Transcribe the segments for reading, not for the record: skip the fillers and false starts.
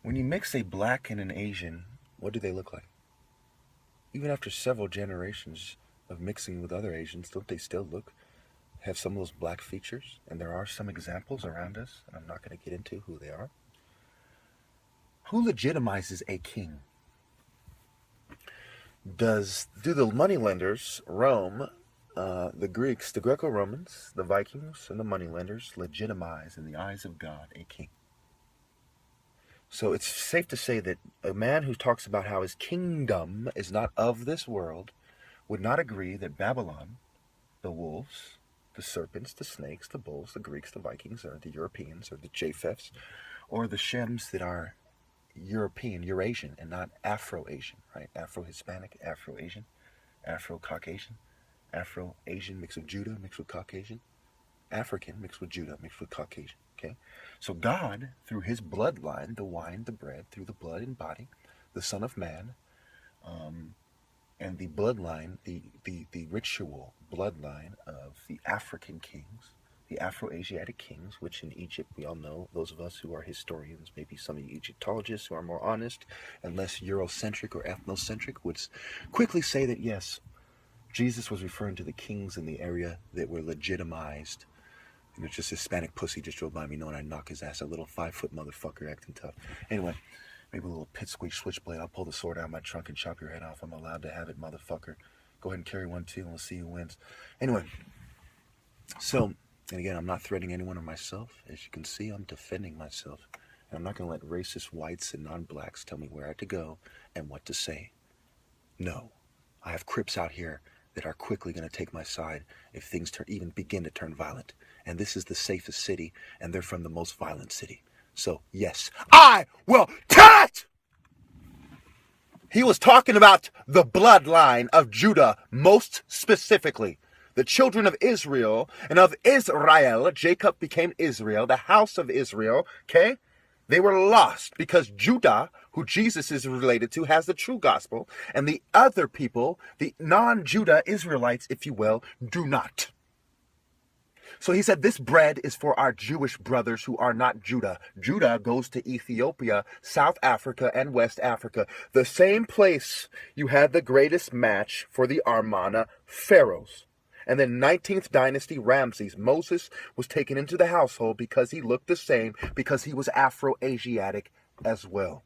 When you mix a black and an Asian, what do they look like? Even after several generations of mixing with other Asians, don't they still have some of those black features? And there are some examples around us, and I'm not going to get into who they are. Who legitimizes a king? Do the moneylenders, Rome, the Greeks, the Greco-Romans, the Vikings, and the moneylenders legitimize in the eyes of God a king? So it's safe to say that a man who talks about how his kingdom is not of this world would not agree that Babylon, the wolves, the serpents, the snakes, the bulls, the Greeks, the Vikings, or the Europeans, or the Japheths, or the Shems that are European, Eurasian, and not Afro-Asian, right? Afro-Hispanic, Afro-Asian, Afro-Caucasian, Afro-Asian mixed with Judah, mixed with Caucasian, African mixed with Judah, mixed with Caucasian, okay? So God, through his bloodline, the wine, the bread, through the blood and body, the Son of Man, and the bloodline, the ritual bloodline of the African kings, the Afro-Asiatic kings, which in Egypt, we all know, those of us who are historians, maybe some of you Egyptologists who are more honest and less Eurocentric or ethnocentric, would quickly say that, yes, Jesus was referring to the kings in the area that were legitimized. And it's just Hispanic pussy just drove by me knowing I'd knock his ass, a little 5-foot motherfucker acting tough. Anyway, maybe a little pit squeak switchblade. I'll pull the sword out of my trunk and chop your head off. I'm allowed to have it, motherfucker. Go ahead and carry one too, and we'll see who wins. Anyway, so, and again, I'm not threatening anyone or myself. As you can see, I'm defending myself. And I'm not going to let racist whites and non-blacks tell me where I have to go and what to say. No. I have Crips out here that are quickly going to take my side if things even begin to turn violent. And this is the safest city, and they're from the most violent city. So, yes, I will tell it! He was talking about the bloodline of Judah, most specifically. The children of Israel, and of Israel, Jacob became Israel, the house of Israel, okay? They were lost because Judah, who Jesus is related to, has the true gospel, and the other people, the non-Judah Israelites, if you will, do not. So he said, this bread is for our Jewish brothers who are not Judah. Judah goes to Ethiopia, South Africa, and West Africa. The same place you had the greatest match for the Amarna pharaohs. And then 19th dynasty Ramses. Moses was taken into the household because he looked the same, because he was Afro-Asiatic as well.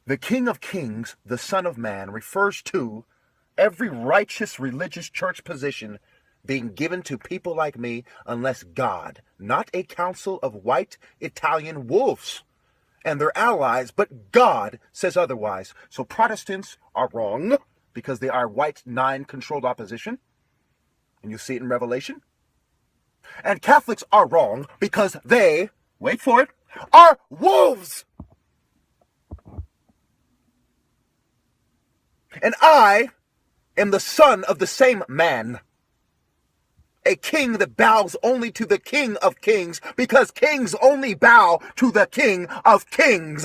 The King of Kings, the Son of Man, refers to every righteous religious church position being given to people like me unless God, not a council of white Italian wolves and their allies, but God says otherwise. So Protestants are wrong because they are white nine-controlled opposition, and you see it in Revelation. And Catholics are wrong because they, wait for it, are wolves. And I am the son of the same man. A king that bows only to the King of Kings, because kings only bow to the King of Kings.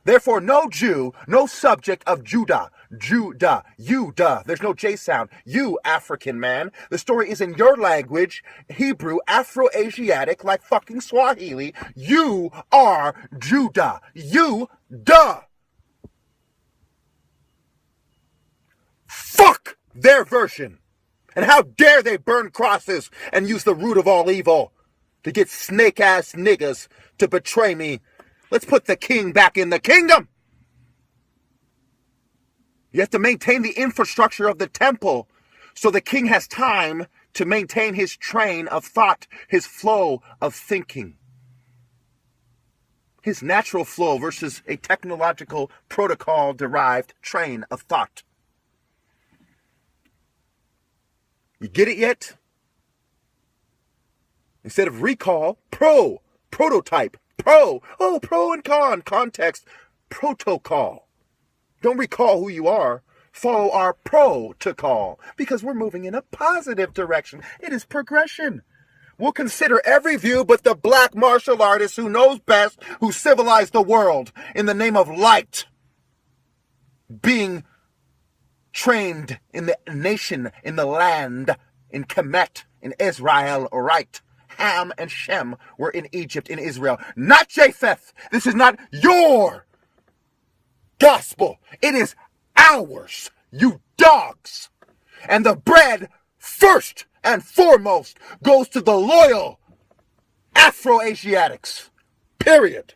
Therefore, no Jew, no subject of Judah, there's no J sound, you African man. The story is in your language, Hebrew, Afro-Asiatic, like fucking Swahili. You are Judah, Fuck their version. And how dare they burn crosses and use the root of all evil to get snake-ass niggas to betray me. Let's put the king back in the kingdom. You have to maintain the infrastructure of the temple so the king has time to maintain his train of thought, his flow of thinking. His natural flow versus a technological protocol-derived train of thought. You get it yet? Instead of recall, prototype, pro and con, context, protocol. Don't recall who you are. Follow our protocol because we're moving in a positive direction. It is progression. We'll consider every view but the black martial artist who knows best, who civilized the world in the name of light, being trained in the nation, in the land, in Kemet, in Israel, right? Ham and Shem were in Egypt, in Israel, not Japheth. This is not your gospel. It is ours, you dogs. And the bread, first and foremost, goes to the loyal Afro-Asiatics. Period.